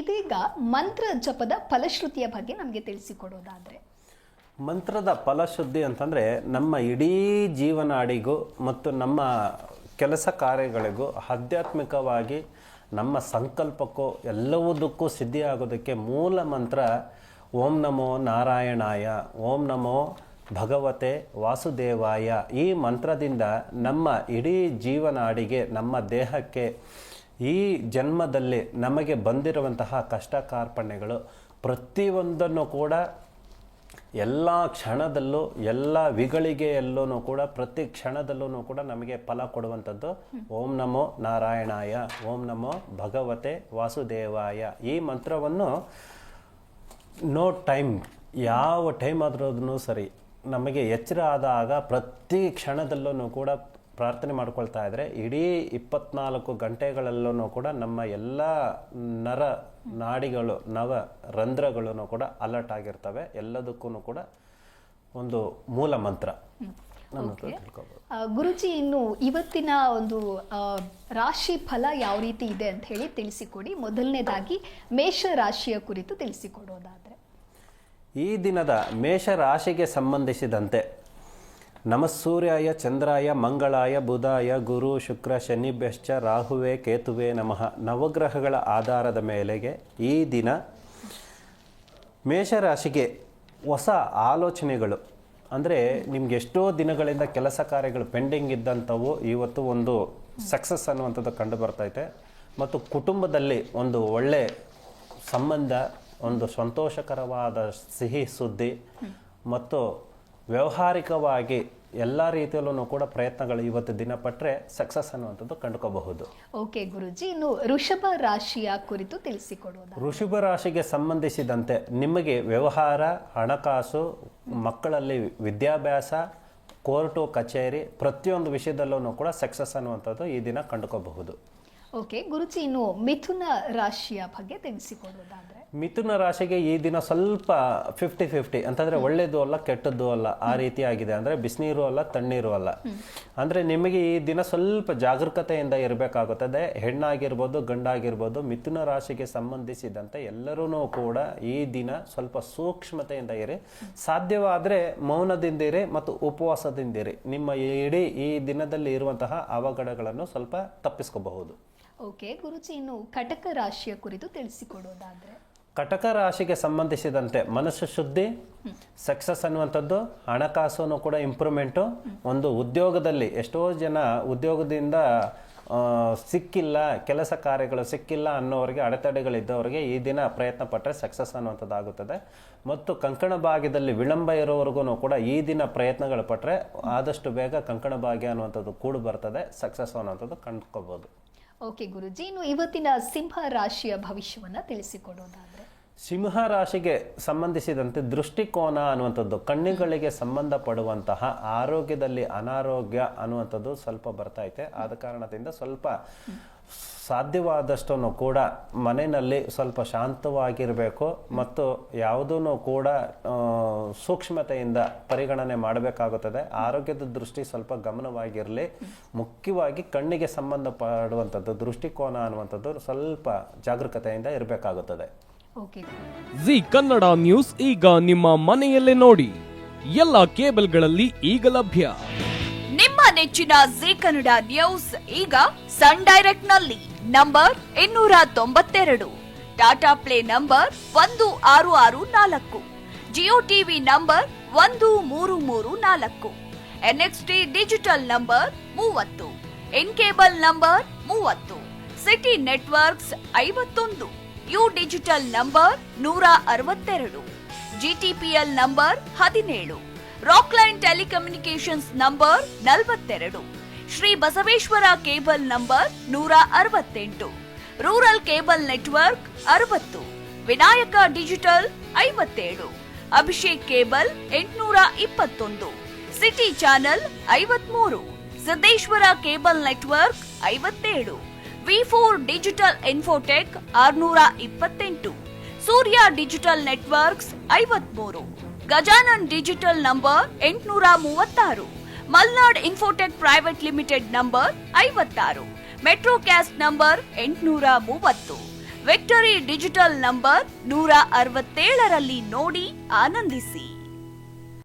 ಇದೀಗ ಮಂತ್ರ ಜಪದ ಫಲಶ್ರುತಿಯ ಬಗ್ಗೆ ನಮಗೆ ತಿಳಿಸಿಕೊಡೋದಾದ್ರೆ. ಮಂತ್ರದ ಫಲಶುದ್ಧಿ ಅಂತಂದರೆ ನಮ್ಮ ಇಡೀ ಜೀವನಾಡಿಗೂ ಮತ್ತು ನಮ್ಮ ಕೆಲಸ ಕಾರ್ಯಗಳಿಗೂ ಆಧ್ಯಾತ್ಮಿಕವಾಗಿ ನಮ್ಮ ಸಂಕಲ್ಪಕ್ಕೂ ಎಲ್ಲವುದಕ್ಕೂ ಸಿದ್ಧಿಯಾಗೋದಕ್ಕೆ ಮೂಲ ಮಂತ್ರ ಓಂ ನಮೋ ನಾರಾಯಣಾಯ, ಓಂ ನಮೋ ಭಗವತೆ ವಾಸುದೇವಾಯ. ಈ ಮಂತ್ರದಿಂದ ನಮ್ಮ ಇಡೀ ಜೀವನಾಡಿಗೆ, ನಮ್ಮ ದೇಹಕ್ಕೆ, ಈ ಜನ್ಮದಲ್ಲಿ ನಮಗೆ ಬಂದಿರುವಂತಹ ಕಷ್ಟ ಕಾರ್ಪಣ್ಯಗಳು ಪ್ರತಿಯೊಂದನ್ನು ಕೂಡ ಎಲ್ಲ ಕ್ಷಣದಲ್ಲೂ, ಎಲ್ಲ ವಿಗಳಿಗೆಯಲ್ಲೂ ಕೂಡ, ಪ್ರತಿ ಕ್ಷಣದಲ್ಲೂ ಕೂಡ ನಮಗೆ ಫಲ ಕೊಡುವಂಥದ್ದು ಓಂ ನಮೋ ನಾರಾಯಣಾಯ, ಓಂ ನಮೋ ಭಗವತೆ ವಾಸುದೇವಾಯ. ಈ ಮಂತ್ರವನ್ನು ನೋ ಟೈಮ್, ಯಾವ ಟೈಮ್ ಆದ್ರೂ ಸರಿ, ನಮಗೆ ಎಚ್ಚರ ಆದಾಗ ಪ್ರತಿ ಕ್ಷಣದಲ್ಲೂ ಕೂಡ ಪ್ರಾರ್ಥನೆ ಮಾಡ್ಕೊಳ್ತಾ ಇದ್ರೆ ಇಡೀ 24 ಗಂಟೆಗಳಲ್ಲೂ ಕೂಡ ನಮ್ಮ ಎಲ್ಲ ನರ ನಾಡಿಗಳು, ನವ ರಂಧ್ರಗಳು ಕೂಡ ಅಲರ್ಟ್ ಆಗಿರ್ತವೆ. ಎಲ್ಲದಕ್ಕೂ ಕೂಡ ಒಂದು ಮೂಲ ಮಂತ್ರ ತಿಳ್ಕೊಬಹುದು. ಗುರುಜಿ, ಇನ್ನು ಇವತ್ತಿನ ಒಂದು ರಾಶಿ ಫಲ ಯಾವ ರೀತಿ ಇದೆ ಅಂತ ಹೇಳಿ ತಿಳಿಸಿಕೊಡಿ. ಮೊದಲನೇದಾಗಿ ಮೇಷ ರಾಶಿಯ ಕುರಿತು ತಿಳಿಸಿಕೊಡೋದಾದ್ರೆ. ಈ ದಿನದ ಮೇಷ ರಾಶಿಗೆ ಸಂಬಂಧಿಸಿದಂತೆ ನಮಸ್ಸೂರ್ಯಾಯ ಚಂದ್ರಾಯ ಮಂಗಳಾಯ ಬುಧಾಯ ಗುರು ಶುಕ್ರ ಶನಿಭ್ಯಶ್ಚ ರಾಹುವೇ ಕೇತುವೆ ನಮಃ. ನವಗ್ರಹಗಳ ಆಧಾರದ ಮೇಲೆಗೆ ಈ ದಿನ ಮೇಷರಾಶಿಗೆ ಹೊಸ ಆಲೋಚನೆಗಳು, ಅಂದರೆ ನಿಮ್ಗೆ ಎಷ್ಟೋ ದಿನಗಳಿಂದ ಕೆಲಸ ಕಾರ್ಯಗಳು ಪೆಂಡಿಂಗ್ ಇದ್ದಂಥವು ಇವತ್ತು ಒಂದು ಸಕ್ಸಸ್ ಅನ್ನುವಂಥದ್ದು ಕಂಡು ಬರ್ತೈತೆ. ಮತ್ತು ಕುಟುಂಬದಲ್ಲಿ ಒಂದು ಒಳ್ಳೆ ಸಂಬಂಧ, ಒಂದು ಸಂತೋಷಕರವಾದ ಸಿಹಿ ಸುದ್ದಿ ಮತ್ತು ವ್ಯಾವಹಾರಿಕವಾಗಿ ಎಲ್ಲ ರೀತಿಯಲ್ಲೂ ಕೂಡ ಪ್ರಯತ್ನಗಳು ಇವತ್ತು ದಿನ ಪಟ್ಟರೆ ಸಕ್ಸಸ್ ಅನ್ನುವಂಥದ್ದು ಕಂಡುಕೋಬಹುದು. ಓಕೆ ಗುರುಜಿ, ಇನ್ನು ವೃಷಭ ರಾಶಿಯ ಕುರಿತು ತಿಳಿಸಿಕೊಡೋದು. ವೃಷಭ ರಾಶಿಗೆ ಸಂಬಂಧಿಸಿದಂತೆ ನಿಮಗೆ ವ್ಯವಹಾರ, ಹಣಕಾಸು, ಮಕ್ಕಳಲ್ಲಿ ವಿದ್ಯಾಭ್ಯಾಸ, ಕೋರ್ಟು ಕಚೇರಿ, ಪ್ರತಿಯೊಂದು ವಿಷಯದಲ್ಲೂ ಕೂಡ ಸಕ್ಸಸ್ ಅನ್ನುವಂಥದ್ದು ಈ ದಿನ ಕಂಡುಕೋಬಹುದು. ಓಕೆ ಗುರುಜಿ, ಇನ್ನು ಮಿಥುನ ರಾಶಿಯ ಬಗ್ಗೆ ತಿಳಿಸಿಕೊಡೋದಾದ್ರೆ. ಮಿಥುನ ರಾಶಿಗೆ ಈ ದಿನ ಸ್ವಲ್ಪ 50-50 ಅಂತಂದ್ರೆ ಒಳ್ಳೇದು ಅಲ್ಲ ಕೆಟ್ಟದ್ದು ಅಲ್ಲ, ಆ ರೀತಿ ಆಗಿದೆ. ಅಂದ್ರೆ ಬಿಸಿನೀರು ಅಲ್ಲ ತಣ್ಣೀರು ಅಲ್ಲ. ಅಂದ್ರೆ ನಿಮಗೆ ಈ ದಿನ ಸ್ವಲ್ಪ ಜಾಗರೂಕತೆಯಿಂದ ಇರಬೇಕಾಗುತ್ತದೆ. ಹೆಣ್ಣಾಗಿರ್ಬೋದು ಗಂಡಾಗಿರ್ಬೋದು, ಮಿಥುನ ರಾಶಿಗೆ ಸಂಬಂಧಿಸಿದಂತೆ ಎಲ್ಲರೂ ಕೂಡ ಈ ದಿನ ಸ್ವಲ್ಪ ಸೂಕ್ಷ್ಮತೆಯಿಂದ ಇರಿ. ಸಾಧ್ಯವಾದರೆ ಮೌನದಿಂದಿರಿ ಮತ್ತು ಉಪವಾಸದಿಂದಿರಿ. ನಿಮ್ಮ ಇಡೀ ಈ ದಿನದಲ್ಲಿ ಇರುವಂತಹ ಅವಘಡಗಳನ್ನು ಸ್ವಲ್ಪ ತಪ್ಪಿಸ್ಕೋಬಹುದು. ಓಕೆ ಗುರುಜಿ, ಇನ್ನು ಕಟಕ ರಾಶಿಯ ಕುರಿತು ತಿಳಿಸಿಕೊಡೋದಾದ್ರೆ. ಕಟಕ ರಾಶಿಗೆ ಸಂಬಂಧಿಸಿದಂತೆ ಮನಸ್ಸು ಶುದ್ಧಿ, ಸಕ್ಸಸ್ ಅನ್ನುವಂಥದ್ದು, ಹಣಕಾಸು ಕೂಡ ಇಂಪ್ರೂವ್ಮೆಂಟು. ಒಂದು ಉದ್ಯೋಗದಲ್ಲಿ ಎಷ್ಟೋ ಜನ ಉದ್ಯೋಗದಿಂದ ಸಿಕ್ಕಿಲ್ಲ, ಕೆಲಸ ಕಾರ್ಯಗಳು ಸಿಕ್ಕಿಲ್ಲ ಅನ್ನೋರಿಗೆ, ಅಡೆತಡೆಗಳಿದ್ದವರಿಗೆ ಈ ದಿನ ಪ್ರಯತ್ನ ಪಟ್ಟರೆ ಸಕ್ಸಸ್ ಅನ್ನುವಂಥದ್ದು ಆಗುತ್ತದೆ. ಮತ್ತು ಕಂಕಣ ಭಾಗ್ಯದಲ್ಲಿ ವಿಳಂಬ ಇರೋವರೆಗೂ ಕೂಡ ಈ ದಿನ ಪ್ರಯತ್ನಗಳು ಪಟ್ಟರೆ ಆದಷ್ಟು ಬೇಗ ಕಂಕಣ ಭಾಗ್ಯ ಅನ್ನುವಂಥದ್ದು ಕೂಡು ಬರ್ತದೆ, ಸಕ್ಸಸ್ ಅನ್ನುವಂಥದ್ದು ಕಂಡುಕೋಬಹುದು. ಓಕೆ ಗುರುಜಿ, ಇನ್ನು ಇವತ್ತಿನ ಸಿಂಹ ರಾಶಿಯ ಭವಿಷ್ಯವನ್ನ ತಿಳಿಸಿಕೊಡೋದಾದ್ರೆ. ಸಿಂಹ ರಾಶಿಗೆ ಸಂಬಂಧಿಸಿದಂತೆ ದೃಷ್ಟಿಕೋನ ಅನ್ನುವಂಥದ್ದು, ಕಣ್ಣುಗಳಿಗೆ ಸಂಬಂಧಪಡುವಂತಹ ಆರೋಗ್ಯದಲ್ಲಿ ಅನಾರೋಗ್ಯ ಅನ್ನುವಂಥದ್ದು ಸ್ವಲ್ಪ ಬರ್ತೈತೆ. ಆದ ಕಾರಣದಿಂದ ಸ್ವಲ್ಪ ಸಾಧ್ಯವಾದಷ್ಟು ಕೂಡ ಮನೆಯಲ್ಲಿ ಸ್ವಲ್ಪ ಶಾಂತವಾಗಿರಬೇಕು ಮತ್ತು ಯಾವುದೂ ಕೂಡ ಸೂಕ್ಷ್ಮತೆಯಿಂದ ಪರಿಗಣನೆ ಮಾಡಬೇಕಾಗುತ್ತದೆ. ಆರೋಗ್ಯದ ದೃಷ್ಟಿ ಸ್ವಲ್ಪ ಗಮನವಾಗಿರಲಿ. ಮುಖ್ಯವಾಗಿ ಕಣ್ಣಿಗೆ ಸಂಬಂಧಪಡುವಂಥದ್ದು ದೃಷ್ಟಿಕೋನ ಅನ್ನುವಂಥದ್ದು ಸ್ವಲ್ಪ ಜಾಗರೂಕತೆಯಿಂದ ಇರಬೇಕಾಗುತ್ತದೆ. ಜಿ ಕನ್ನಡ ನ್ಯೂಸ್ ಈಗ ನಿಮ್ಮ ಮನೆಯಲ್ಲೇ ನೋಡಿ. ಎಲ್ಲ ಕೇಬಲ್ಗಳಲ್ಲಿ ಈಗ ಲಭ್ಯ. ನಿಮ್ಮ ನೆಚ್ಚಿನ ಜಿ ಕನ್ನಡ ನ್ಯೂಸ್ ಈಗ ಸನ್ ಡೈರೆಕ್ಟ್ ನಲ್ಲಿ number 292, Tata Play number 1664, Jio TV number 1334, NXT Digital number 30, In Cable number 30, City Networks 51, U Digital number 162, GTPL number 17, Rockline Telecommunications number 42, Shri Basaveshwara cable number 168, rural cable network 60, Vinayaka digital 57, Abhishek cable 821, City channel 53, Siddeshwara cable network 57, V4 Digital Infotech 628, Surya digital networks 53, Gajanan digital number 836, Malnad Infotech private limited number 56, Metrocast number 830, Victory Digital number 167ರಲ್ಲಿ ನೋಡಿ ಆನಂದಿಸಿ.